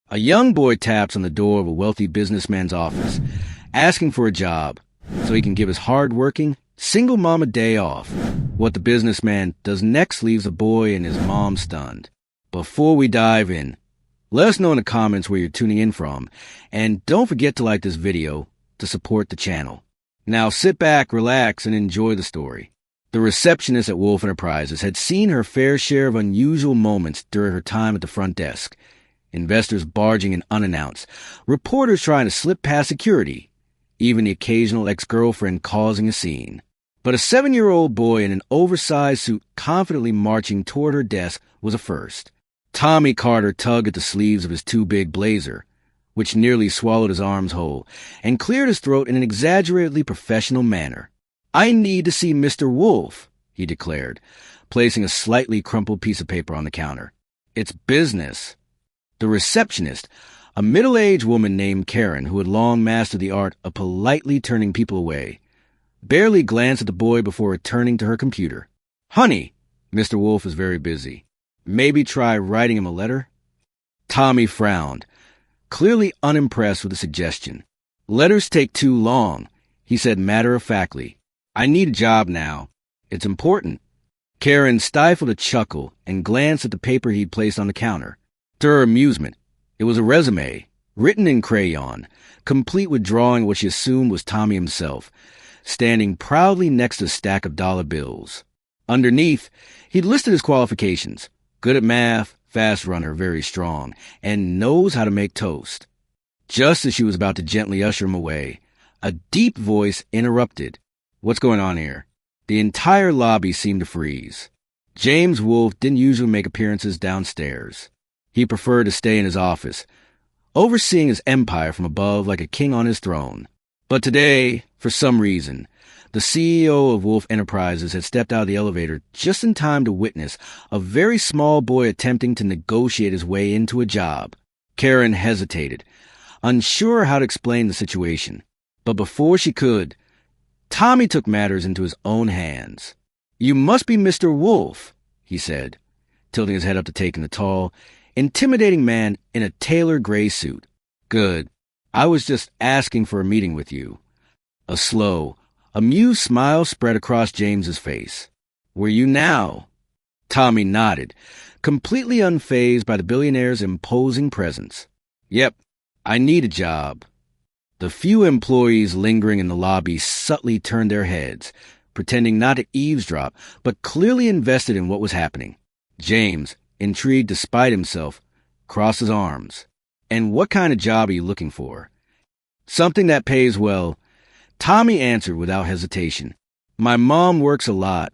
A young boy taps on the door of a wealthy businessman's office, asking for a job so he can give his hard-working, single mom a day off. What the businessman does next leaves the boy and his mom stunned. Before we dive in, let us know in the comments where you're tuning in from, and don't forget to like this video to support the channel. Now sit back, relax, and enjoy the story. The receptionist at Wolf Enterprises had seen her fair share of unusual moments during her time at the front desk. Investors barging in unannounced, reporters trying to slip past security, even the occasional ex-girlfriend causing a scene. But a 7-year-old boy in an oversized suit confidently marching toward her desk was a first. Tommy Carter tugged at the sleeves of his too-big blazer, which nearly swallowed his arms whole, and cleared his throat in an exaggeratedly professional manner. "I need to see Mr. Wolf," he declared, placing a slightly crumpled piece of paper on the counter. "It's business." The receptionist, a middle-aged woman named Karen who had long mastered the art of politely turning people away, barely glanced at the boy before returning to her computer. "Honey, Mr. Wolf is very busy. Maybe try writing him a letter?" Tommy frowned, clearly unimpressed with the suggestion. "Letters take too long," he said matter-of-factly. "I need a job now. It's important." Karen stifled a chuckle and glanced at the paper he'd placed on the counter. To her amusement, it was a resume, written in crayon, complete with drawing what she assumed was Tommy himself, standing proudly next to a stack of dollar bills. Underneath, he'd listed his qualifications: good at math, fast runner, very strong, and knows how to make toast. Just as she was about to gently usher him away, a deep voice interrupted. "What's going on here?" The entire lobby seemed to freeze. James Wolf didn't usually make appearances downstairs. He preferred to stay in his office, overseeing his empire from above like a king on his throne. But today, for some reason, the CEO of Wolf Enterprises had stepped out of the elevator just in time to witness a very small boy attempting to negotiate his way into a job. Karen hesitated, unsure how to explain the situation. But before she could, Tommy took matters into his own hands. "You must be Mr. Wolf," he said, tilting his head up to take in the tall, intimidating man in a tailored gray suit. "Good. I was just asking for a meeting with you." A slow, amused smile spread across James's face. "Were you now?" Tommy nodded, completely unfazed by the billionaire's imposing presence. "Yep, I need a job." The few employees lingering in the lobby subtly turned their heads, pretending not to eavesdrop, but clearly invested in what was happening. James, intrigued despite himself, crossed his arms. "And what kind of job are you looking for?" "Something that pays well," Tommy answered without hesitation. "My mom works a lot,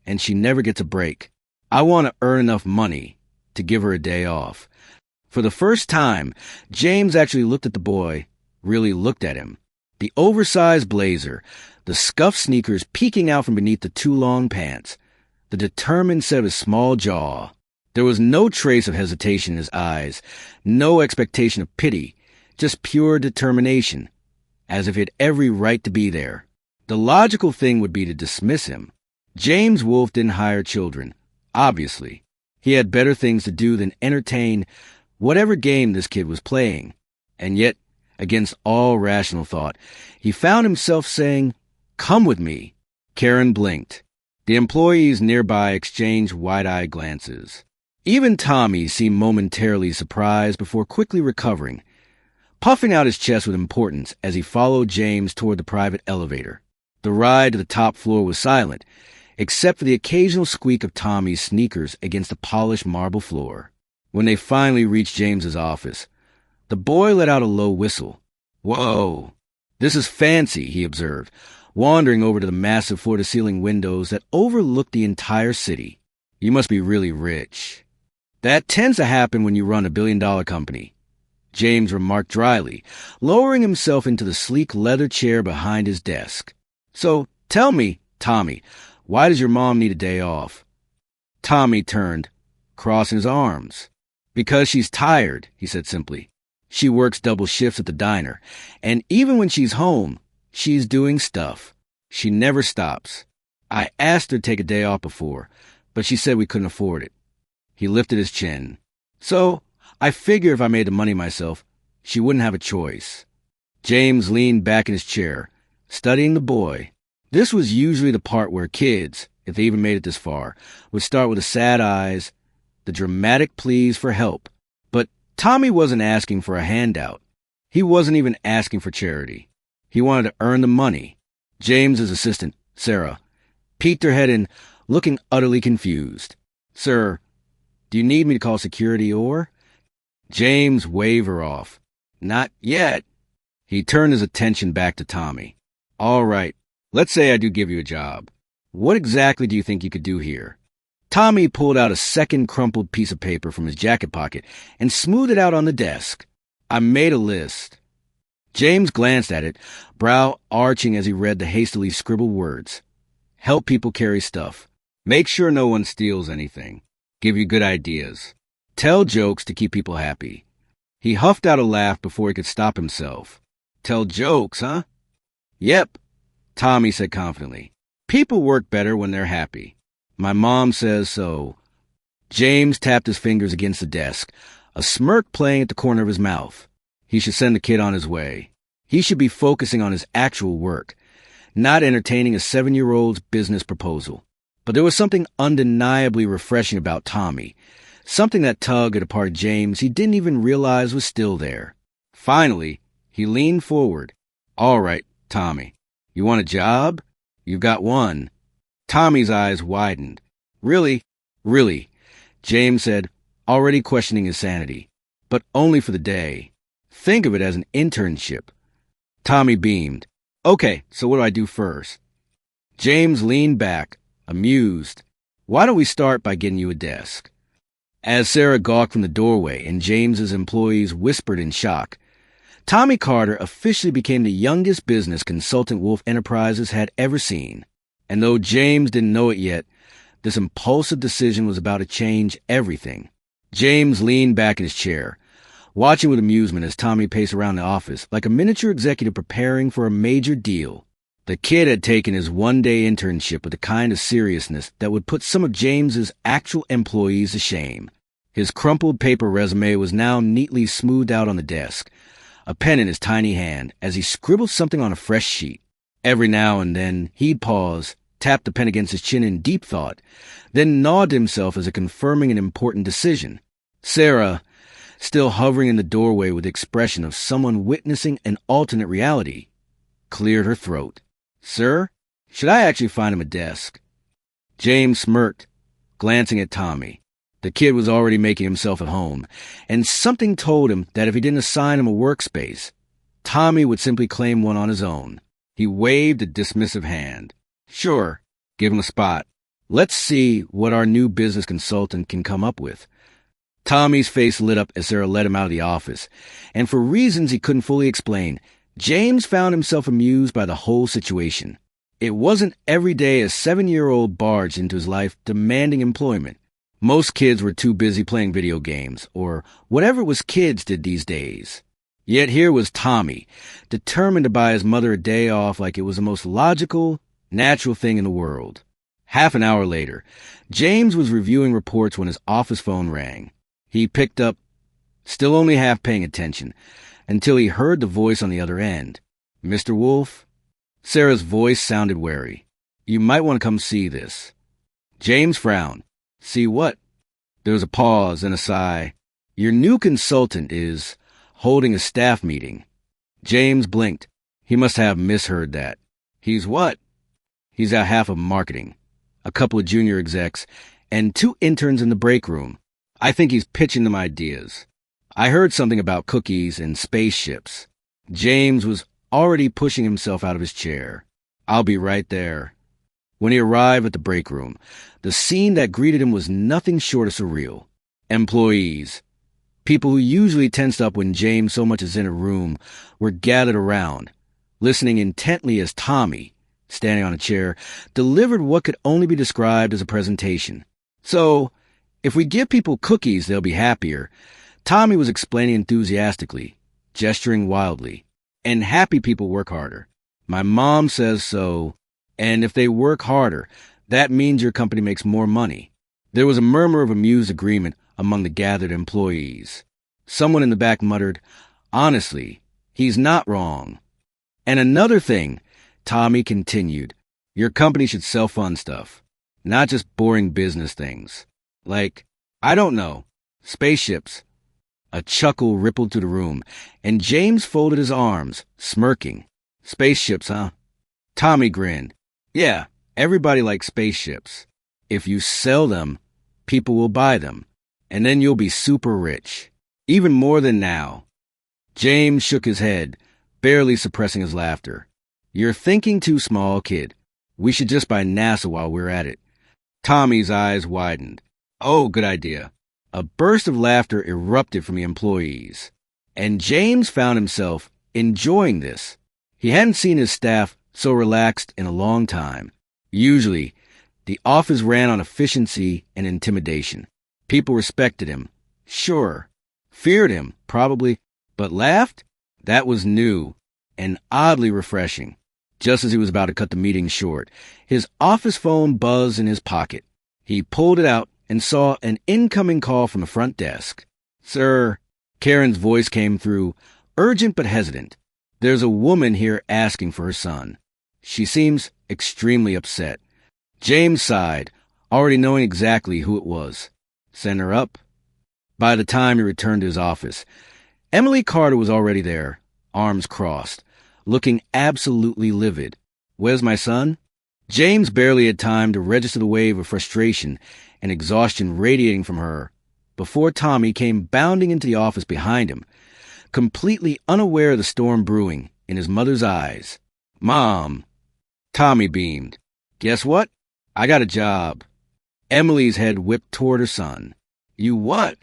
and she never gets a break. I want to earn enough money to give her a day off." For the first time, James actually looked at the boy, really looked at him. The oversized blazer, the scuffed sneakers peeking out from beneath the too long pants, the determined set of his small jaw. There was no trace of hesitation in his eyes, no expectation of pity, just pure determination, as if he had every right to be there. The logical thing would be to dismiss him. James Wolf didn't hire children, obviously. He had better things to do than entertain whatever game this kid was playing. And yet, against all rational thought, he found himself saying, "Come with me." Karen blinked. The employees nearby exchanged wide-eyed glances. Even Tommy seemed momentarily surprised before quickly recovering, puffing out his chest with importance as he followed James toward the private elevator. The ride to the top floor was silent, except for the occasional squeak of Tommy's sneakers against the polished marble floor. When they finally reached James's office, the boy let out a low whistle. "Whoa, this is fancy," he observed, wandering over to the massive floor-to-ceiling windows that overlooked the entire city. "You must be really rich." "That tends to happen when you run a billion-dollar company," James remarked dryly, lowering himself into the sleek leather chair behind his desk. "So, tell me, Tommy, why does your mom need a day off?" Tommy turned, crossing his arms. "Because she's tired," he said simply. "She works double shifts at the diner, and even when she's home, she's doing stuff. She never stops. I asked her to take a day off before, but she said we couldn't afford it." He lifted his chin. "So, I figure if I made the money myself, she wouldn't have a choice. James leaned back in his chair, studying the boy. This was usually the part where kids, if they even made it this far, would start with the sad eyes, the dramatic pleas for help. But Tommy wasn't asking for a handout. He wasn't even asking for charity. He wanted to earn the money. James's assistant, Sarah, peeked her head in, looking utterly confused. "Sir, do you need me to call security or?" James waved her off. "Not yet." He turned his attention back to Tommy. "All right, let's say I do give you a job. What exactly do you think you could do here?" Tommy pulled out a second crumpled piece of paper from his jacket pocket and smoothed it out on the desk. "I made a list." James glanced at it, brow arching as he read the hastily scribbled words. "Help people carry stuff. Make sure no one steals anything. Give you good ideas. Tell jokes to keep people happy." He huffed out a laugh before he could stop himself. "Tell jokes, huh?" "Yep," Tommy said confidently. "People work better when they're happy. My mom says so." James tapped his fingers against the desk, a smirk playing at the corner of his mouth. He should send the kid on his way. He should be focusing on his actual work, not entertaining a 7-year-old's business proposal. But there was something undeniably refreshing about Tommy, something that tugged at a part of James he didn't even realize was still there. Finally, he leaned forward. "All right, Tommy, you want a job? You've got one." Tommy's eyes widened. "Really? Really?" James said, already questioning his sanity. "But only for the day. Think of it as an internship." Tommy beamed. "Okay, so what do I do first?" James leaned back, amused. "Why don't we start by getting you a desk?" As Sarah gawked from the doorway and James's employees whispered in shock, Tommy Carter officially became the youngest business consultant Wolf Enterprises had ever seen. And though James didn't know it yet, this impulsive decision was about to change everything. James leaned back in his chair, watching with amusement as Tommy paced around the office like a miniature executive preparing for a major deal. The kid had taken his one-day internship with a kind of seriousness that would put some of James's actual employees to shame. His crumpled paper resume was now neatly smoothed out on the desk, a pen in his tiny hand as he scribbled something on a fresh sheet. Every now and then, he'd pause, tap the pen against his chin in deep thought, then nod to himself as if confirming an important decision. Sarah, still hovering in the doorway with the expression of someone witnessing an alternate reality, cleared her throat. "Sir, should I actually find him a desk?" James smirked, glancing at Tommy. The kid was already making himself at home, and something told him that if he didn't assign him a workspace, Tommy would simply claim one on his own. He waved a dismissive hand. "Sure, give him a spot. Let's see what our new business consultant can come up with." Tommy's face lit up as Sarah led him out of the office, and for reasons he couldn't fully explain, James found himself amused by the whole situation. It wasn't every day a 7-year-old barged into his life demanding employment. Most kids were too busy playing video games, or whatever it was kids did these days. Yet here was Tommy, determined to buy his mother a day off like it was the most logical, natural thing in the world. Half an hour later, James was reviewing reports when his office phone rang. He picked up, still only half paying attention, until he heard the voice on the other end. "Mr. Wolf?" Sarah's voice sounded wary. "You might want to come see this." James frowned. "See what?" There was a pause and a sigh. "Your new consultant is holding a staff meeting." James blinked. He must have misheard that. "He's what?" "He's out half of marketing, a couple of junior execs, and 2 interns in the break room. I think he's pitching them ideas. I heard something about cookies and spaceships." James was already pushing himself out of his chair. "I'll be right there." When he arrived at the break room, the scene that greeted him was nothing short of surreal. Employees, people who usually tensed up when James so much as in a room, were gathered around, listening intently as Tommy, standing on a chair, delivered what could only be described as a presentation. "So, if we give people cookies, they'll be happier," Tommy was explaining enthusiastically, gesturing wildly. "And happy people work harder. My mom says so. And if they work harder, that means your company makes more money." There was a murmur of amused agreement among the gathered employees. Someone in the back muttered, "Honestly, he's not wrong." "And another thing," Tommy continued, "your company should self-fund stuff, not just boring business things. Like, I don't know, spaceships." A chuckle rippled through the room, and James folded his arms, smirking. "Spaceships, huh?" Tommy grinned. "Yeah, everybody likes spaceships. If you sell them, people will buy them, and then you'll be super rich. Even more than now." James shook his head, barely suppressing his laughter. "You're thinking too small, kid. We should just buy NASA while we're at it." Tommy's eyes widened. "Oh, good idea." A burst of laughter erupted from the employees, and James found himself enjoying this. He hadn't seen his staff so relaxed in a long time. Usually, the office ran on efficiency and intimidation. People respected him, sure, feared him, probably, but laughed? That was new and oddly refreshing. Just as he was about to cut the meeting short, his office phone buzzed in his pocket. He pulled it out and saw an incoming call from the front desk. "Sir," Karen's voice came through, urgent but hesitant. "There's a woman here asking for her son. She seems extremely upset." James sighed, already knowing exactly who it was. "Send her up." By the time he returned to his office, Emily Carter was already there, arms crossed, looking absolutely livid. "Where's my son?" James barely had time to register the wave of frustration and exhaustion radiating from her before Tommy came bounding into the office behind him, completely unaware of the storm brewing in his mother's eyes. "Mom." Tommy beamed. "Guess what? I got a job." Emily's head whipped toward her son. "You what?"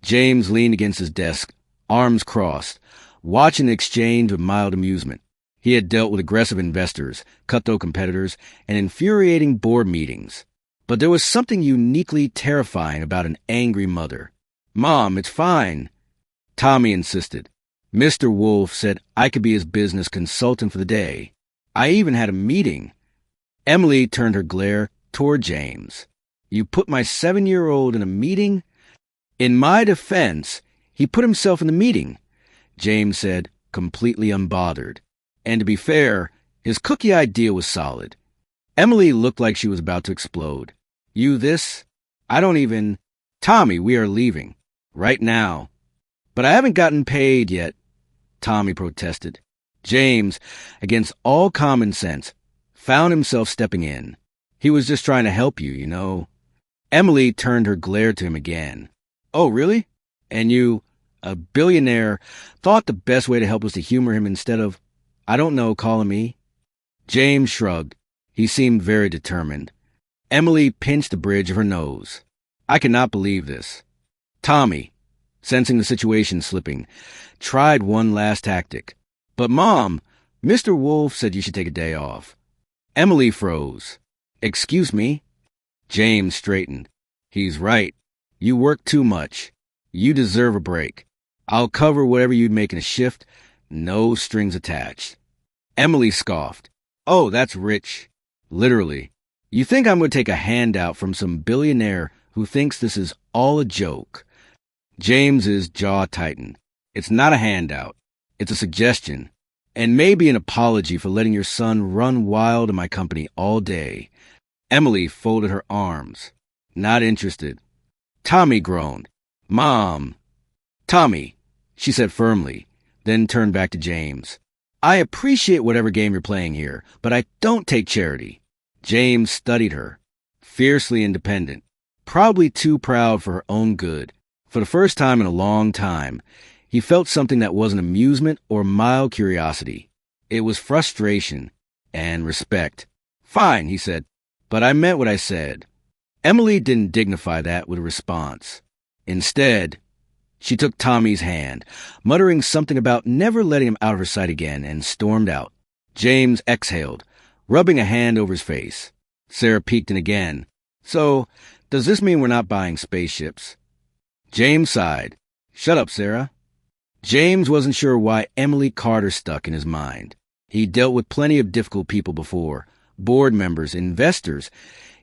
James leaned against his desk, arms crossed, watching the exchange with mild amusement. He had dealt with aggressive investors, cutthroat competitors, and infuriating board meetings. But there was something uniquely terrifying about an angry mother. "Mom, it's fine." Tommy insisted. "Mr. Wolf said I could be his business consultant for the day. I even had a meeting." Emily turned her glare toward James. "You put my 7-year-old in a meeting?" "In my defense, he put himself in the meeting," James said, completely unbothered. "And to be fair, his cookie idea was solid." Emily looked like she was about to explode. "You this? I don't even—" "Tommy, we are leaving. Right now." "But I haven't gotten paid yet," Tommy protested. James, against all common sense, found himself stepping in. "He was just trying to help you, you know." Emily turned her glare to him again. "Oh, really? And you, a billionaire, thought the best way to help was to humor him instead of, I don't know, calling me?" James shrugged. He seemed very determined. Emily pinched the bridge of her nose. "I cannot believe this." Tommy, sensing the situation slipping, tried one last tactic. "But Mom, Mr. Wolf said you should take a day off." Emily froze. "Excuse me?" James straightened. "He's right. You work too much. You deserve a break. I'll cover whatever you'd make in a shift. No strings attached." Emily scoffed. "Oh, that's rich. Literally. You think I'm going to take a handout from some billionaire who thinks this is all a joke?" James's jaw tightened. "It's not a handout. It's a suggestion. And maybe an apology for letting your son run wild in my company all day." Emily folded her arms. "Not interested." Tommy groaned. "Mom." "Tommy," she said firmly, then turned back to James. "I appreciate whatever game you're playing here, but I don't take charity." James studied her, fiercely independent, probably too proud for her own good. For the first time in a long time, he felt something that wasn't amusement or mild curiosity. It was frustration and respect. "Fine," he said, "but I meant what I said." Emily didn't dignify that with a response. Instead, she took Tommy's hand, muttering something about never letting him out of her sight again, and stormed out. James exhaled, rubbing a hand over his face. Sarah peeked in again. "So, does this mean we're not buying spaceships?" James sighed. "Shut up, Sarah." James wasn't sure why Emily Carter stuck in his mind. He'd dealt with plenty of difficult people before, board members, investors,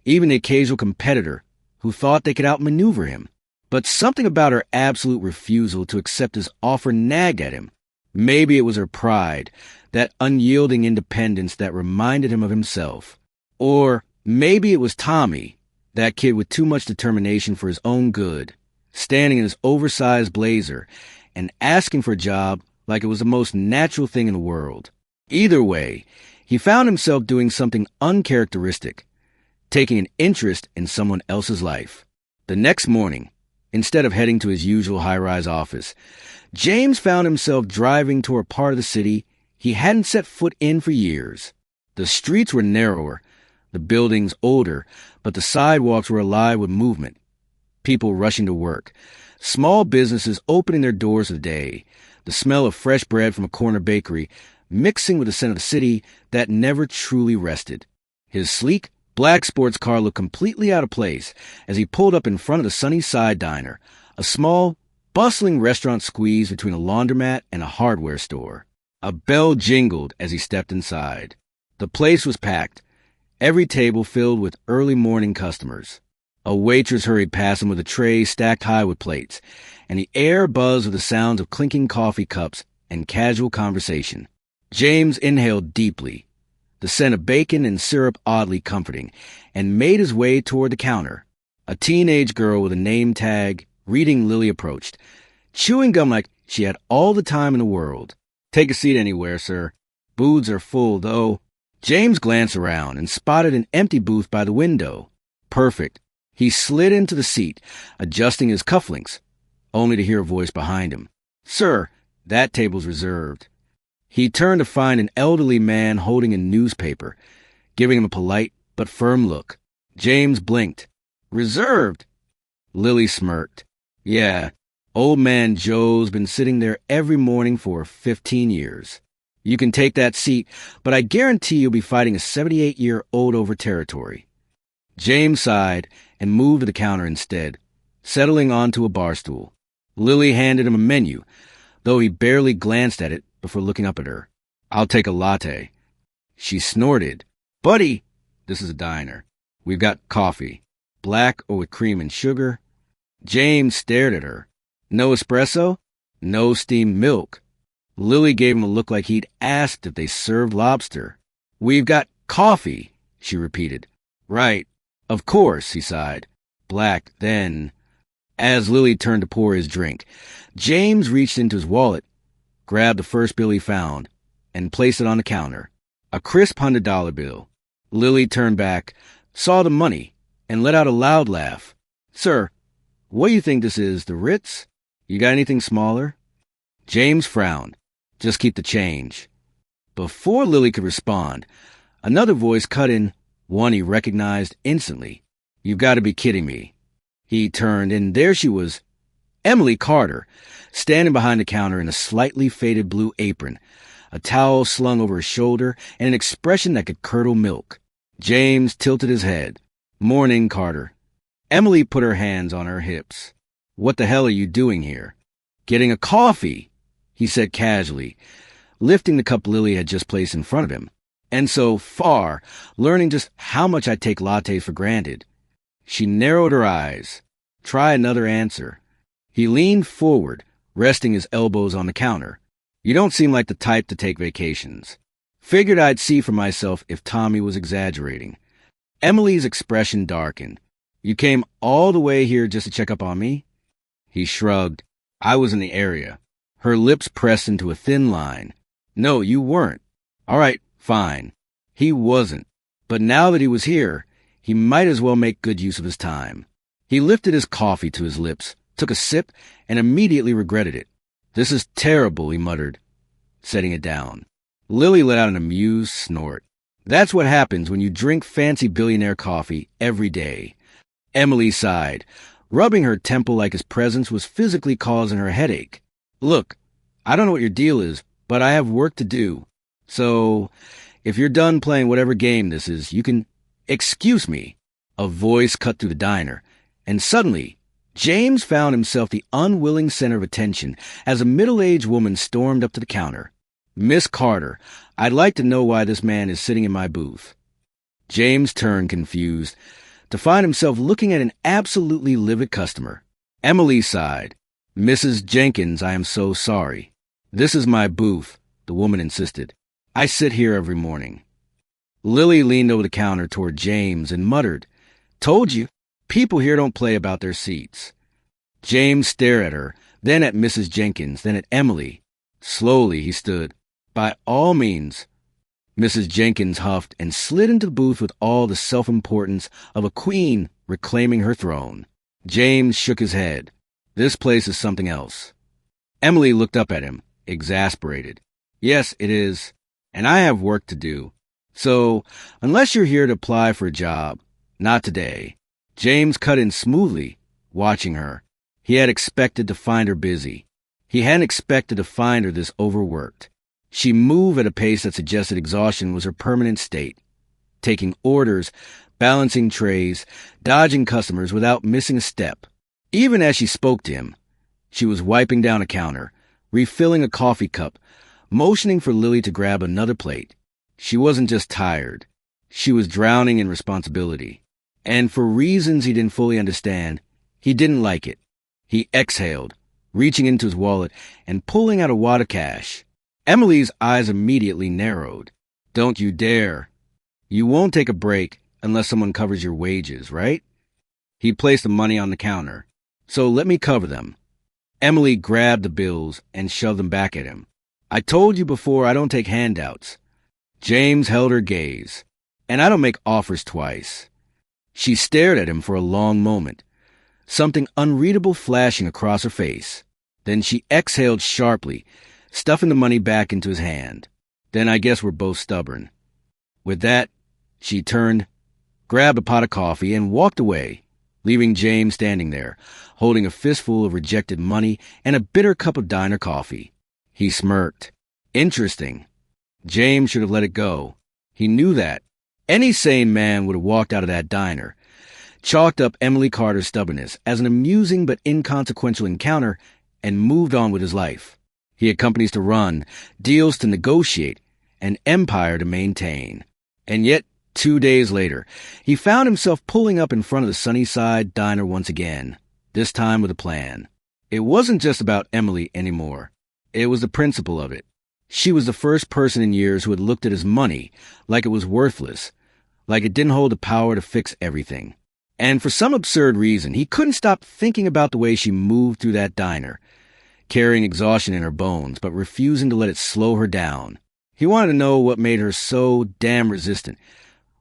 even the occasional competitor who thought they could outmaneuver him. But something about her absolute refusal to accept his offer nagged at him. Maybe it was her pride, that unyielding independence that reminded him of himself. Or maybe it was Tommy, that kid with too much determination for his own good, standing in his oversized blazer and asking for a job like it was the most natural thing in the world. Either way, he found himself doing something uncharacteristic, taking an interest in someone else's life. The next morning, instead of heading to his usual high-rise office, James found himself driving toward a part of the city he hadn't set foot in for years. The streets were narrower, the buildings older, but the sidewalks were alive with movement. People rushing to work, small businesses opening their doors of the day, the smell of fresh bread from a corner bakery mixing with the scent of the city that never truly rested. His sleek, black sports car looked completely out of place as he pulled up in front of the Sunnyside Diner, a small, bustling restaurant squeezed between a laundromat and a hardware store. A bell jingled as he stepped inside. The place was packed, every table filled with early morning customers. A waitress hurried past him with a tray stacked high with plates, and the air buzzed with the sounds of clinking coffee cups and casual conversation. James inhaled deeply, the scent of bacon and syrup oddly comforting, and made his way toward the counter. A teenage girl with a name tag, reading Lily, approached, chewing gum like she had all the time in the world. "Take a seat anywhere, sir. Booths are full, though." James glanced around and spotted an empty booth by the window. Perfect. He slid into the seat, adjusting his cufflinks, only to hear a voice behind him. "Sir, that table's reserved." He turned to find an elderly man holding a newspaper, giving him a polite but firm look. James blinked. "Reserved?" Lily smirked. "Yeah, old man Joe's been sitting there every morning for 15 years. You can take that seat, but I guarantee you'll be fighting a 78-year-old over territory." James sighed and moved to the counter instead, settling onto a bar stool. Lily handed him a menu, though he barely glanced at it before looking up at her. "I'll take a latte." She snorted. "Buddy, this is a diner. We've got coffee, black or with cream and sugar." James stared at her. "No espresso? No steamed milk." Lily gave him a look like he'd asked if they served lobster. "We've got coffee," she repeated. "Right. Of course," he sighed. "Black, then." As Lily turned to pour his drink, James reached into his wallet, grabbed the first bill he found, and placed it on the counter. A crisp $100 bill. Lily turned back, saw the money, and let out a loud laugh. "Sir, what do you think this is, the Ritz? You got anything smaller?" James frowned. "Just keep the change." Before Lily could respond, another voice cut in, one he recognized instantly. "You've got to be kidding me." He turned, and there she was, Emily Carter, standing behind the counter in a slightly faded blue apron, a towel slung over her shoulder, and an expression that could curdle milk. James tilted his head. "Morning, Carter." Emily put her hands on her hips. "What the hell are you doing here?" "Getting a coffee," he said casually, lifting the cup Lily had just placed in front of him. "And so far, learning just how much I take lattes for granted." She narrowed her eyes. "Try another answer." He leaned forward, resting his elbows on the counter. "You don't seem like the type to take vacations." Figured I'd see for myself if Tommy was exaggerating. Emily's expression darkened. "You came all the way here just to check up on me?" He shrugged. "I was in the area." Her lips pressed into a thin line. "No, you weren't." "All right, fine." He wasn't. But now that he was here, he might as well make good use of his time. He lifted his coffee to his lips, took a sip, and immediately regretted it. "This is terrible," he muttered, setting it down. Lily let out an amused snort. "That's what happens when you drink fancy billionaire coffee every day." Emily sighed, rubbing her temple like his presence was physically causing her a headache. "Look, I don't know what your deal is, but I have work to do. So, if you're done playing whatever game this is, you can—" "Excuse me." A voice cut through the diner, and suddenly, James found himself the unwilling center of attention as a middle-aged woman stormed up to the counter. "Miss Carter, I'd like to know why this man is sitting in my booth." James turned confused, to find himself looking at an absolutely livid customer. Emily sighed. Mrs. Jenkins, I am so sorry. This is my booth, the woman insisted. I sit here every morning. Lily leaned over the counter toward James and muttered, Told you, people here don't play about their seats. James stared at her, then at Mrs. Jenkins, then at Emily. Slowly he stood. By all means. Mrs. Jenkins huffed and slid into the booth with all the self-importance of a queen reclaiming her throne. James shook his head. This place is something else. Emily looked up at him, exasperated. Yes, it is. And I have work to do. So, unless you're here to apply for a job, not today. James cut in smoothly, watching her. He had expected to find her busy. He hadn't expected to find her this overworked. She moved at a pace that suggested exhaustion was her permanent state, taking orders, balancing trays, dodging customers without missing a step. Even as she spoke to him, she was wiping down a counter, refilling a coffee cup, motioning for Lily to grab another plate. She wasn't just tired. She was drowning in responsibility. And for reasons he didn't fully understand, he didn't like it. He exhaled, reaching into his wallet and pulling out a wad of cash. Emily's eyes immediately narrowed. Don't you dare. You won't take a break unless someone covers your wages, right? He placed the money on the counter. So let me cover them. Emily grabbed the bills and shoved them back at him. I told you before I don't take handouts. James held her gaze. And I don't make offers twice. She stared at him for a long moment, something unreadable flashing across her face. Then she exhaled sharply, stuffing the money back into his hand. Then I guess we're both stubborn. With that, she turned, grabbed a pot of coffee, and walked away, leaving James standing there, holding a fistful of rejected money and a bitter cup of diner coffee. He smirked. Interesting. James should have let it go. He knew that. Any sane man would have walked out of that diner, chalked up Emily Carter's stubbornness as an amusing but inconsequential encounter, and moved on with his life. He had companies to run, deals to negotiate, an empire to maintain. And yet, 2 days later, he found himself pulling up in front of the Sunnyside diner once again, this time with a plan. It wasn't just about Emily anymore. It was the principle of it. She was the first person in years who had looked at his money like it was worthless, like it didn't hold the power to fix everything. And for some absurd reason, he couldn't stop thinking about the way she moved through that diner, carrying exhaustion in her bones, but refusing to let it slow her down. He wanted to know what made her so damn resistant,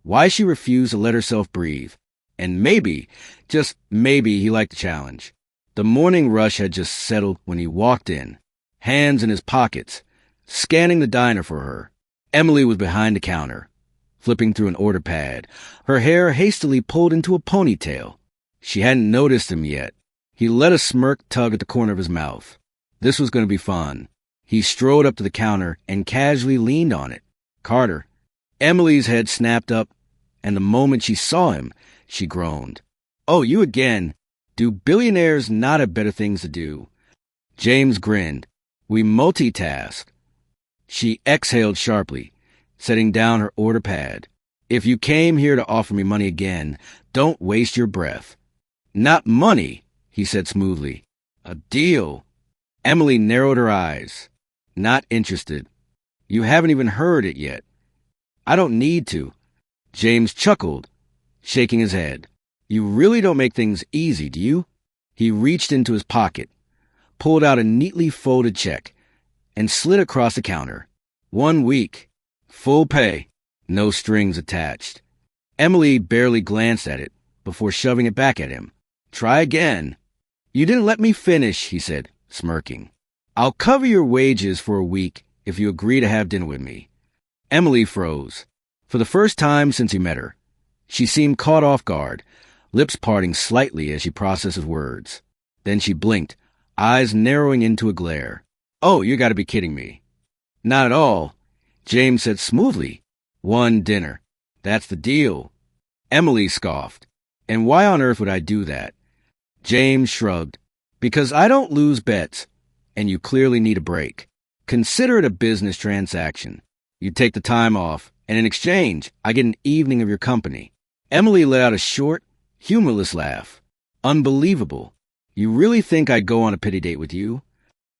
why she refused to let herself breathe. And maybe, just maybe, he liked the challenge. The morning rush had just settled when he walked in, hands in his pockets, scanning the diner for her. Emily was behind the counter, flipping through an order pad, her hair hastily pulled into a ponytail. She hadn't noticed him yet. He let a smirk tug at the corner of his mouth. This was going to be fun. He strode up to the counter and casually leaned on it. Carter. Emily's head snapped up, and the moment she saw him, she groaned. Oh, you again. Do billionaires not have better things to do? James grinned. We multitask. She exhaled sharply, setting down her order pad. If you came here to offer me money again, don't waste your breath. Not money, he said smoothly. A deal. Emily narrowed her eyes. Not interested. You haven't even heard it yet. I don't need to. James chuckled, shaking his head. You really don't make things easy, do you? He reached into his pocket, pulled out a neatly folded check, and slid across the counter. 1 week. Full pay. No strings attached. Emily barely glanced at it before shoving it back at him. Try again. You didn't let me finish, he said, smirking. I'll cover your wages for a week if you agree to have dinner with me. Emily froze. For the first time since he met her, she seemed caught off guard, lips parting slightly as she processed his words. Then she blinked, eyes narrowing into a glare. Oh, you gotta be kidding me. Not at all, James said smoothly. 1 dinner. That's the deal. Emily scoffed. And why on earth would I do that? James shrugged. Because I don't lose bets, and you clearly need a break. Consider it a business transaction. You take the time off, and in exchange, I get an evening of your company. Emily let out a short, humorless laugh. Unbelievable. You really think I'd go on a pity date with you?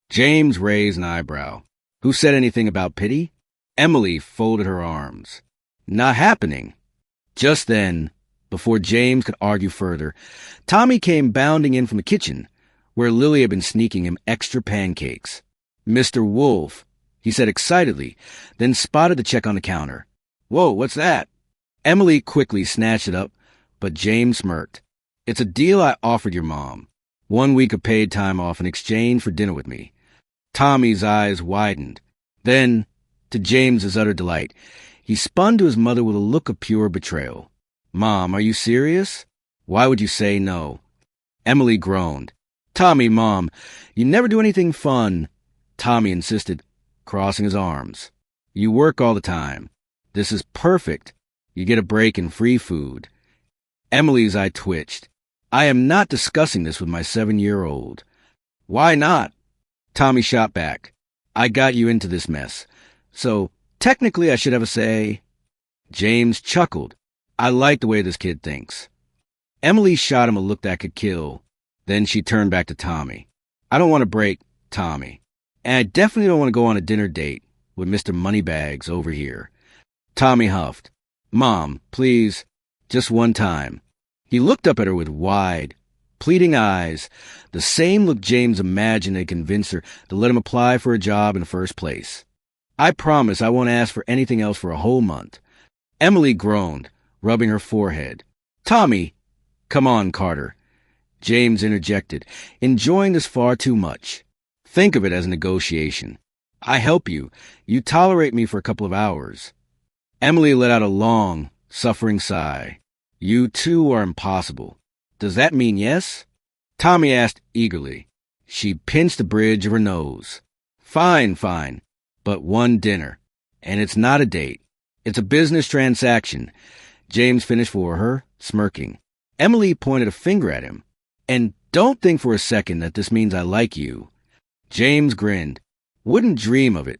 James raised an eyebrow. Who said anything about pity? Emily folded her arms. Not happening. Just then, before James could argue further, Tommy came bounding in from the kitchen, where Lily had been sneaking him extra pancakes. Mr. Wolf, he said excitedly, then spotted the check on the counter. Whoa, what's that? Emily quickly snatched it up, but James smirked. It's a deal I offered your mom. 1 week of paid time off in exchange for dinner with me. Tommy's eyes widened. Then, to James's utter delight, he spun to his mother with a look of pure betrayal. Mom, are you serious? Why would you say no? Emily groaned. Tommy, Mom, you never do anything fun. Tommy insisted, crossing his arms. You work all the time. This is perfect. You get a break and free food. Emily's eye twitched. I am not discussing this with my 7-year-old. Why not? Tommy shot back. I got you into this mess. So, technically I should have a say. James chuckled. I like the way this kid thinks. Emily shot him a look that could kill. Then she turned back to Tommy. I don't want to break Tommy. And I definitely don't want to go on a dinner date with Mr. Moneybags over here. Tommy huffed. Mom, please, just one time. He looked up at her with wide, pleading eyes, the same look James imagined had convinced her to let him apply for a job in the first place. I promise I won't ask for anything else for a whole month. Emily groaned, rubbing her forehead. Tommy! Come on, Carter. James interjected, enjoying this far too much. Think of it as a negotiation. I help you. You tolerate me for a couple of hours. Emily let out a long, suffering sigh. You two are impossible. Does that mean yes? Tommy asked eagerly. She pinched the bridge of her nose. Fine, fine. But one dinner. And it's not a date. It's a business transaction. James finished for her, smirking. Emily pointed a finger at him. And don't think for a second that this means I like you. James grinned. Wouldn't dream of it.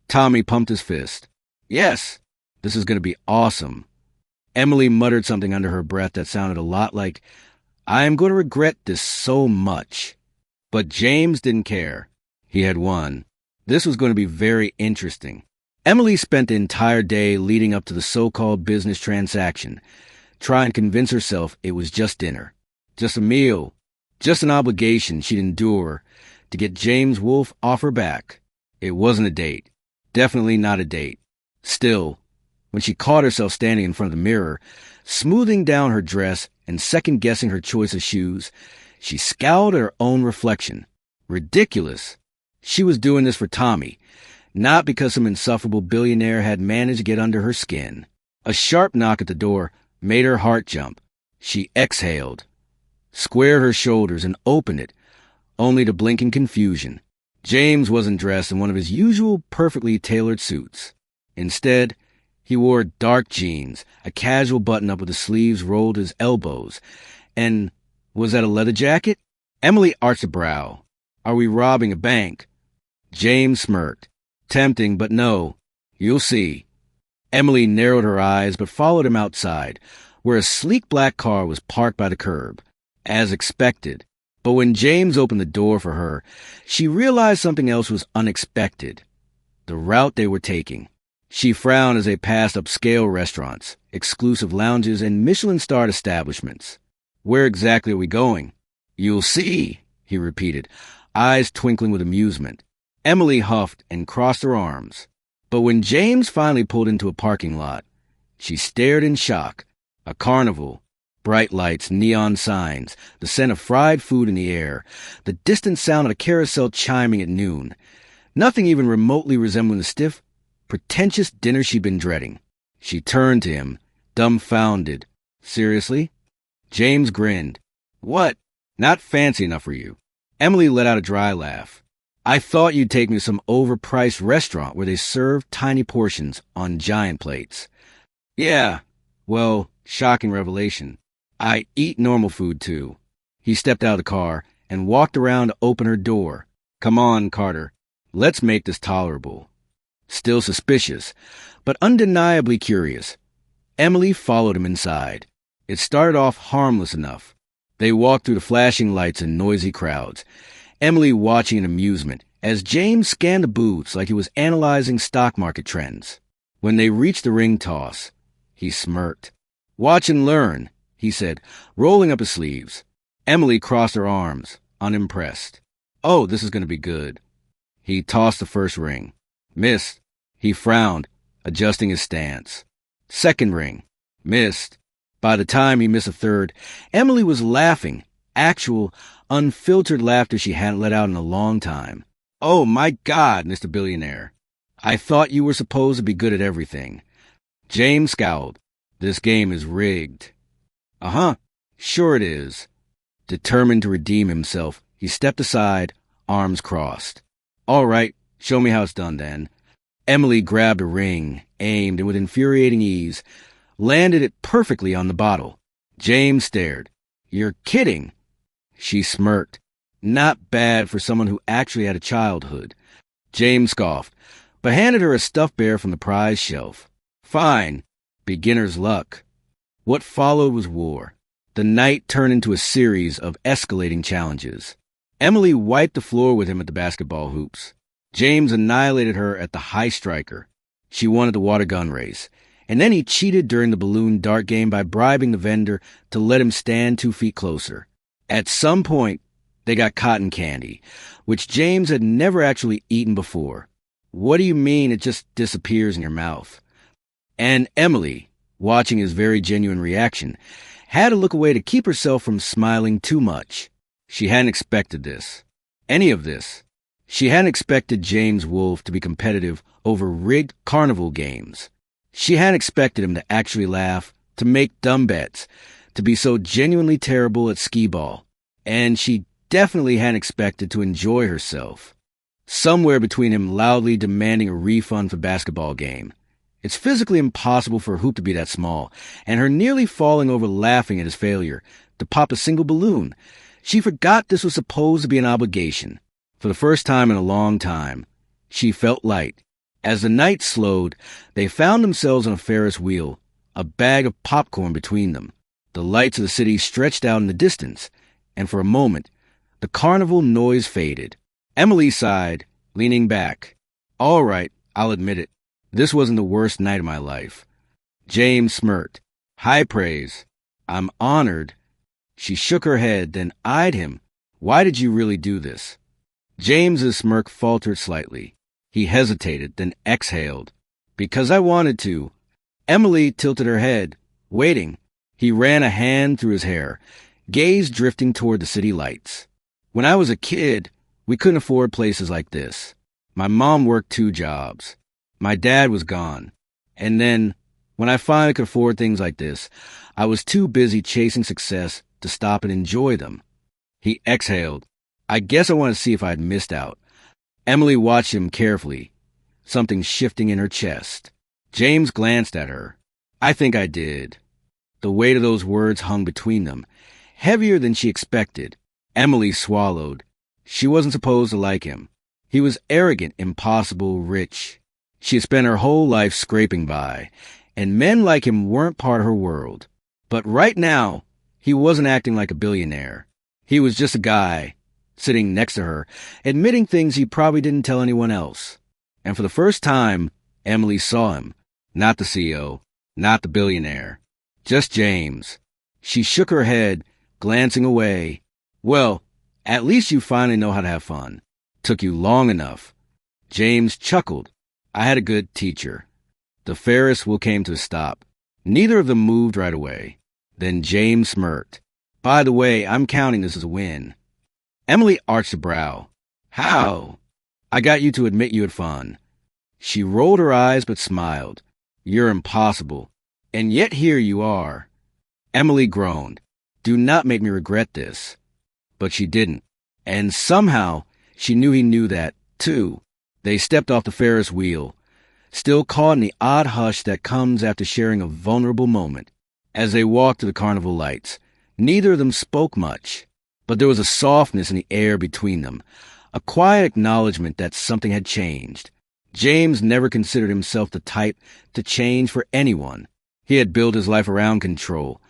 Tommy pumped his fist. Yes, this is going to be awesome. Emily muttered something under her breath that sounded a lot like, I am going to regret this so much. But James didn't care. He had won. This was going to be very interesting. Emily spent the entire day leading up to the so-called business transaction, trying to convince herself it was just dinner, just a meal, just an obligation she'd endure to get James Wolfe off her back. It wasn't a date. Definitely not a date. Still, when she caught herself standing in front of the mirror, smoothing down her dress and second-guessing her choice of shoes, she scowled at her own reflection. Ridiculous. She was doing this for Tommy, not because some insufferable billionaire had managed to get under her skin. A sharp knock at the door made her heart jump. She exhaled, squared her shoulders, and opened it, only to blink in confusion. James wasn't dressed in one of his usual perfectly tailored suits. Instead, he wore dark jeans, a casual button-up with the sleeves rolled to his elbows, and was that a leather jacket? Emily arched a brow. Are we robbing a bank? James smirked. Tempting, but no. You'll see. Emily narrowed her eyes but followed him outside, where a sleek black car was parked by the curb. As expected. But when James opened the door for her, she realized something else was unexpected. The route they were taking. She frowned as they passed upscale restaurants, exclusive lounges, and Michelin-starred establishments. Where exactly are we going? You'll see, he repeated, eyes twinkling with amusement. Emily huffed and crossed her arms. But when James finally pulled into a parking lot, she stared in shock. A carnival. Bright lights, neon signs, the scent of fried food in the air, the distant sound of a carousel chiming at noon. Nothing even remotely resembling the stiff, pretentious dinner she'd been dreading. She turned to him, dumbfounded. Seriously? James grinned. What? Not fancy enough for you. Emily let out a dry laugh. I thought you'd take me to some overpriced restaurant where they serve tiny portions on giant plates. Yeah, well, shocking revelation. I eat normal food, too. He stepped out of the car and walked around to open her door. Come on, Carter. Let's make this tolerable. Still suspicious, but undeniably curious, Emily followed him inside. It started off harmless enough. They walked through the flashing lights and noisy crowds, Emily watching in amusement as James scanned the booths like he was analyzing stock market trends. When they reached the ring toss, he smirked. "Watch and learn," he said, rolling up his sleeves. Emily crossed her arms, unimpressed. "Oh, this is going to be good." He tossed the first ring. Missed. He frowned, adjusting his stance. Second ring. Missed. By the time he missed a third, Emily was laughing, actual, unfiltered laughter she hadn't let out in a long time. "Oh, my God, Mr. Billionaire. I thought you were supposed to be good at everything." James scowled. "This game is rigged." "Uh-huh. Sure it is." Determined to redeem himself, he stepped aside, arms crossed. "All right, show me how it's done then." Emily grabbed a ring, aimed, and with infuriating ease, landed it perfectly on the bottle. James stared. "You're kidding." She smirked. Not bad for someone who actually had a childhood. James scoffed, but handed her a stuffed bear from the prize shelf. "Fine. Beginner's luck." What followed was war. The night turned into a series of escalating challenges. Emily wiped the floor with him at the basketball hoops. James annihilated her at the high striker. She won at the water gun race. And then he cheated during the balloon dart game by bribing the vendor to let him stand 2 feet closer. At some point, they got cotton candy, which James had never actually eaten before. "What do you mean it just disappears in your mouth?" And Emily, watching his very genuine reaction, had to look away to keep herself from smiling too much. She hadn't expected this. Any of this. She hadn't expected James Wolfe to be competitive over rigged carnival games. She hadn't expected him to actually laugh, to make dumb bets, to be so genuinely terrible at skee-ball. And she definitely hadn't expected to enjoy herself. Somewhere between him loudly demanding a refund for basketball game. It's physically impossible for a hoop to be that small, and her nearly falling over laughing at his failure to pop a single balloon. She forgot this was supposed to be an obligation. For the first time in a long time, she felt light. As the night slowed, they found themselves on a Ferris wheel, a bag of popcorn between them. The lights of the city stretched out in the distance, and for a moment, the carnival noise faded. Emily sighed, leaning back. "All right, I'll admit it. This wasn't the worst night of my life." James smirked. "High praise. I'm honored." She shook her head, then eyed him. "Why did you really do this?" James's smirk faltered slightly. He hesitated, then exhaled. "Because I wanted to." Emily tilted her head, waiting. He ran a hand through his hair, gaze drifting toward the city lights. "When I was a kid, we couldn't afford places like this. My mom worked 2 jobs. My dad was gone. And then, when I finally could afford things like this, I was too busy chasing success to stop and enjoy them." He exhaled. "I guess I wanted to see if I had missed out." Emily watched him carefully, something shifting in her chest. James glanced at her. "I think I did." The weight of those words hung between them, heavier than she expected. Emily swallowed. She wasn't supposed to like him. He was arrogant, impossible, rich. She had spent her whole life scraping by, and men like him weren't part of her world. But right now, he wasn't acting like a billionaire. He was just a guy, sitting next to her, admitting things he probably didn't tell anyone else. And for the first time, Emily saw him. Not the CEO, not the billionaire. Just James. She shook her head, glancing away. "Well, at least you finally know how to have fun. Took you long enough." James chuckled. "I had a good teacher." The Ferris wheel came to a stop. Neither of them moved right away. Then James smirked. "By the way, I'm counting this as a win." Emily arched a brow. "How?" "I got you to admit you had fun." She rolled her eyes but smiled. "You're impossible. And yet here you are." Emily groaned. "Do not make me regret this." But she didn't. And somehow, she knew he knew that, too. They stepped off the Ferris wheel, still caught in the odd hush that comes after sharing a vulnerable moment. As they walked to the carnival lights, neither of them spoke much, but there was a softness in the air between them, a quiet acknowledgement that something had changed. James never considered himself the type to change for anyone. He had built his life around control.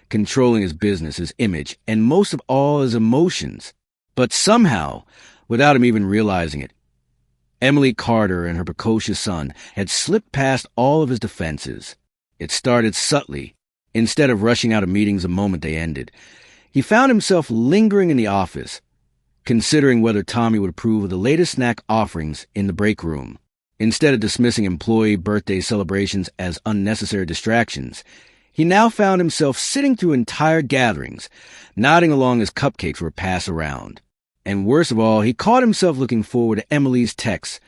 controlling his business, his image, and most of all, his emotions. But somehow, without him even realizing it, Emily Carter and her precocious son had slipped past all of his defenses. It started subtly. Instead of rushing out of meetings the moment they ended, he found himself lingering in the office, considering whether Tommy would approve of the latest snack offerings in the break room. Instead of dismissing employee birthday celebrations as unnecessary distractions, he now found himself sitting through entire gatherings, nodding along as cupcakes were passed around. And worst of all, he caught himself looking forward to Emily's texts,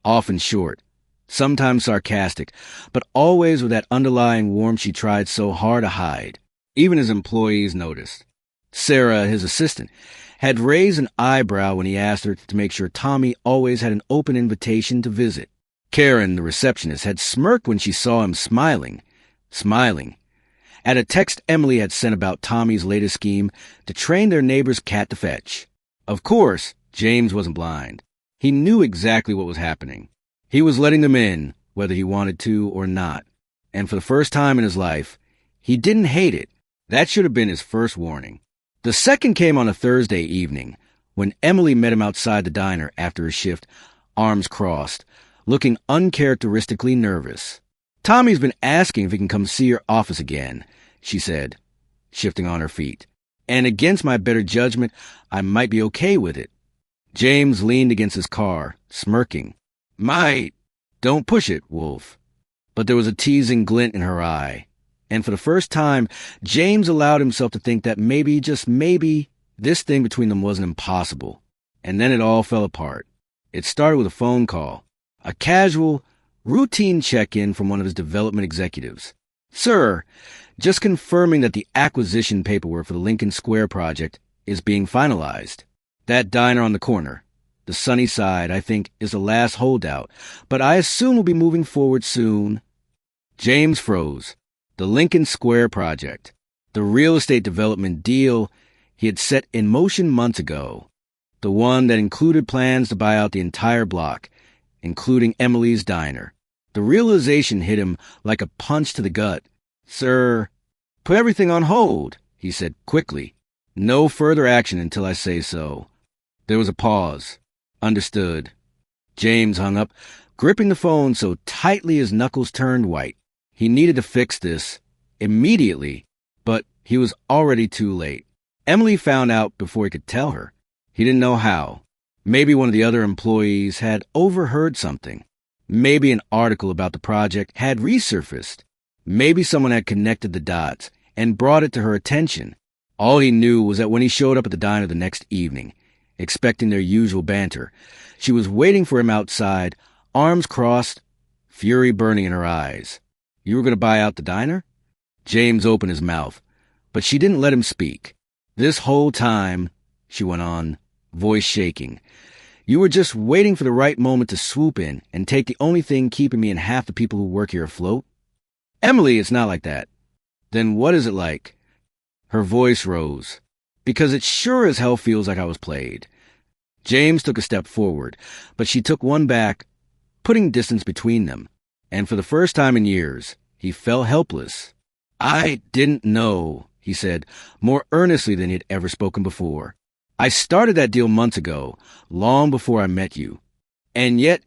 often short, sometimes sarcastic, but always with that underlying warmth she tried so hard to hide. Even his employees noticed. Sarah, his assistant, had raised an eyebrow when he asked her to make sure Tommy always had an open invitation to visit. Karen, the receptionist, had smirked when she saw him smiling, at a text Emily had sent about Tommy's latest scheme to train their neighbor's cat to fetch. Of course, James wasn't blind. He knew exactly what was happening. He was letting them in, whether he wanted to or not. And for the first time in his life, he didn't hate it. That should have been his first warning. The second came on a Thursday evening, when Emily met him outside the diner after his shift, arms crossed, looking uncharacteristically nervous. "Tommy's been asking if he can come see your office again," she said, shifting on her feet. "And against my better judgment, I might be okay with it." James leaned against his car, smirking. "Might. Don't push it, Wolf." But there was a teasing glint in her eye. And for the first time, James allowed himself to think that maybe, just maybe, this thing between them wasn't impossible. And then it all fell apart. It started with a phone call. A casual, routine check-in from one of his development executives. "Sir, just confirming that the acquisition paperwork for the Lincoln Square project is being finalized. That diner on the corner, the Sunny Side, I think, is the last holdout, but I assume we'll be moving forward soon." James froze. The Lincoln Square project, the real estate development deal he had set in motion months ago, the one that included plans to buy out the entire block, including Emily's diner. The realization hit him like a punch to the gut. "Sir, put everything on hold," he said quickly. "No further action until I say so." There was a pause. "Understood." James hung up, gripping the phone so tightly his knuckles turned white. He needed to fix this immediately, but he was already too late. Emily found out before he could tell her. He didn't know how. Maybe one of the other employees had overheard something. Maybe an article about the project had resurfaced. Maybe someone had connected the dots and brought it to her attention. All he knew was that when he showed up at the diner the next evening, expecting their usual banter, she was waiting for him outside, arms crossed, fury burning in her eyes. "You were going to buy out the diner?" James opened his mouth, but she didn't let him speak. "This whole time," she went on, voice shaking, "you were just waiting for the right moment to swoop in and take the only thing keeping me and half the people who work here afloat?" "Emily, it's not like that." "Then what is it like?" Her voice rose. "Because it sure as hell feels like I was played." James took a step forward, but she took one back, putting distance between them. And for the first time in years, he felt helpless. "I didn't know," he said, more earnestly than he had ever spoken before. "I started that deal months ago, long before I met you. And yet,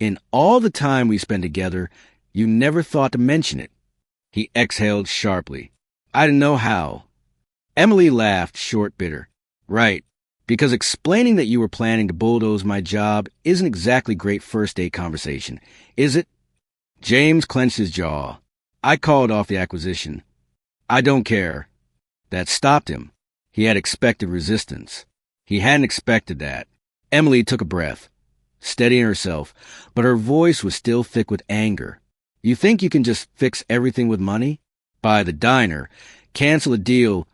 in all the time we spent together, you never thought to mention it." He exhaled sharply. "I didn't know how." Emily laughed, short, bitter. "Right, because explaining that you were planning to bulldoze my job isn't exactly great first date conversation, is it?" James clenched his jaw. "I called off the acquisition. I don't care." That stopped him. He had expected resistance. He hadn't expected that. Emily took a breath, steadying herself, but her voice was still thick with anger. "You think you can just fix everything with money? Buy the diner, cancel a deal,